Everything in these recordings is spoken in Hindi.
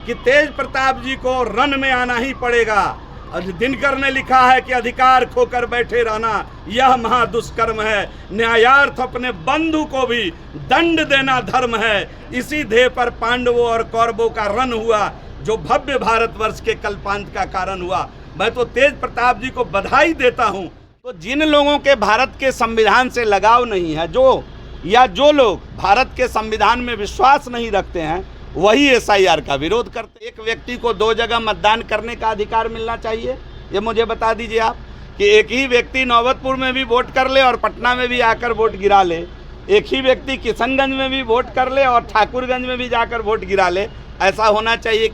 कि तेज प्रताप जी को रन में आना ही पड़ेगा। और दिनकर ने लिखा है कि अधिकार खोकर बैठे रहना यह महादुष्कर्म है, न्यायार्थ अपने बंधु को भी दंड देना धर्म है। इसी ध्येय पर पांडवों और कौरवों का रन हुआ, जो भव्य भारतवर्ष के कल्पांत का कारण हुआ। मैं तो तेज प्रताप जी को बधाई देता हूँ। तो जिन लोगों के भारत के संविधान से लगाव नहीं है, जो लोग भारत के संविधान में विश्वास नहीं रखते हैं, वही SIR का विरोध करते। एक व्यक्ति को 2 जगह मतदान करने का अधिकार मिलना चाहिए, ये मुझे बता दीजिए आप, कि एक ही व्यक्ति नौबतपुर में भी वोट कर ले और पटना में भी आकर वोट गिरा ले, एक ही व्यक्ति किशनगंज में भी वोट कर ले और ठाकुरगंज में भी जाकर वोट गिरा ले। ऐसा होना चाहिए।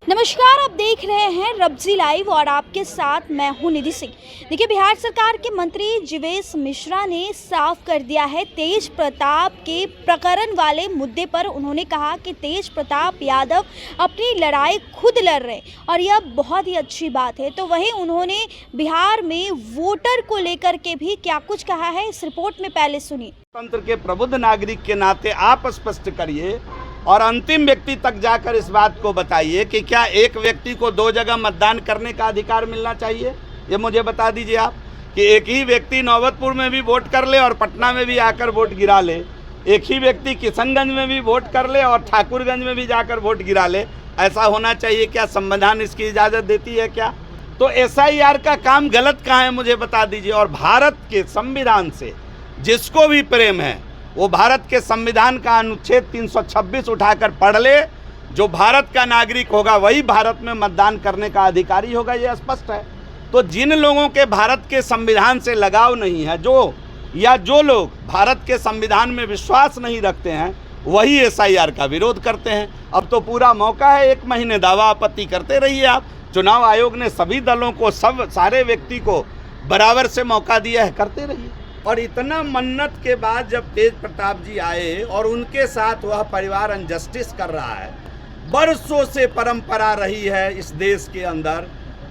नमस्कार, आप देख रहे हैं रब्जी लाइव और आपके साथ मैं हूं निधि सिंह। देखिए, बिहार सरकार के मंत्री जीवेश मिश्रा ने साफ कर दिया है तेज प्रताप के प्रकरण वाले मुद्दे पर। उन्होंने कहा कि तेज प्रताप यादव अपनी लड़ाई खुद लड़ रहे और यह बहुत ही अच्छी बात है। तो वहीं उन्होंने बिहार में वोटर को लेकर के भी क्या कुछ कहा है, इस रिपोर्ट में पहले सुनिए। तंत्र के प्रबुद्ध नागरिक के नाते आप स्पष्ट करिए और अंतिम व्यक्ति तक जाकर इस बात को बताइए कि क्या एक व्यक्ति को 2 जगह मतदान करने का अधिकार मिलना चाहिए। ये मुझे बता दीजिए आप, कि एक ही व्यक्ति नौबतपुर में भी वोट कर ले और पटना में भी आकर वोट गिरा ले, एक ही व्यक्ति किशनगंज में भी वोट कर ले और ठाकुरगंज में भी जाकर वोट गिरा ले। ऐसा होना चाहिए क्या? संविधान इसकी इजाज़त देती है क्या? तो SIR का काम गलत कहाँ है, मुझे बता दीजिए। और भारत के संविधान से जिसको भी प्रेम है, वो भारत के संविधान का अनुच्छेद 326 उठाकर पढ़ ले। जो भारत का नागरिक होगा वही भारत में मतदान करने का अधिकारी होगा, ये स्पष्ट है। तो जिन लोगों के भारत के संविधान से लगाव नहीं है, जो लोग भारत के संविधान में विश्वास नहीं रखते हैं, वही SIR का विरोध करते हैं। अब तो पूरा मौका है, 1 महीने दावा आपत्ति करते रहिए आप। चुनाव आयोग ने सभी दलों को, सारे व्यक्ति को बराबर से मौका दिया है, करते रहिए। और इतना मन्नत के बाद जब तेज प्रताप जी आए और उनके साथ वह परिवार अनजस्टिस कर रहा है, बरसों से परंपरा रही है इस देश के अंदर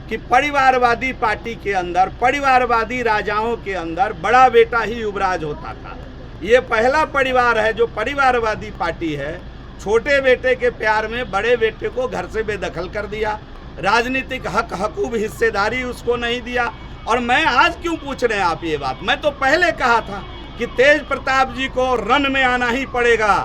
कि परिवारवादी पार्टी के अंदर, परिवारवादी राजाओं के अंदर बड़ा बेटा ही युवराज होता था। ये पहला परिवार है जो परिवारवादी पार्टी है। छोटे बेटे के प्यार में बड़े बेटे को घर से बेदखल कर दिया, राजनीतिक हकूक हिस्सेदारी उसको नहीं दिया। और मैं आज क्यों पूछ रहे हैं आप ये बात? मैं तो पहले कहा था कि तेज प्रताप जी को रन में आना ही पड़ेगा।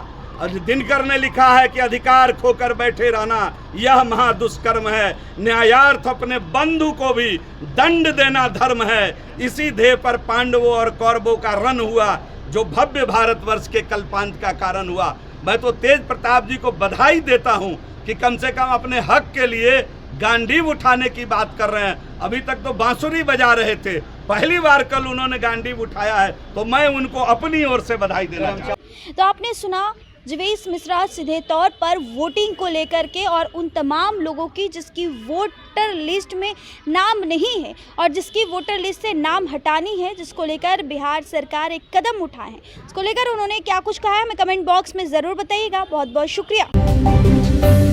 और दिनकर ने लिखा है कि अधिकार खोकर बैठे रहना यह महादुष्कर्म है, न्यायार्थ अपने बंधु को भी दंड देना धर्म है। इसी ध्येय पर पांडवों और कौरवों का रन हुआ, जो भव्य भारतवर्ष के कल्पांत का कारण हुआ। मैं तो तेज प्रताप जी को बधाई देता हूँ कि कम से कम अपने हक के लिए गांडीव उठाने की बात कर रहे हैं। अभी तक तो बांसुरी बजा रहे थे, पहली बार कल उन्होंने गांडीव उठाया है, तो मैं उनको अपनी ओर से बधाई देना चाहता हूं। तो आपने सुना जीवेश मिश्रा सीधे तौर पर वोटिंग को लेकर के और उन तमाम लोगों की जिसकी वोटर लिस्ट में नाम नहीं है और जिसकी वोटर लिस्ट से नाम हटानी है, जिसको लेकर बिहार सरकार एक कदम उठाए हैं, इसको लेकर उन्होंने क्या कुछ कहा है, हमें कमेंट बॉक्स में ज़रूर बताइएगा। बहुत बहुत शुक्रिया।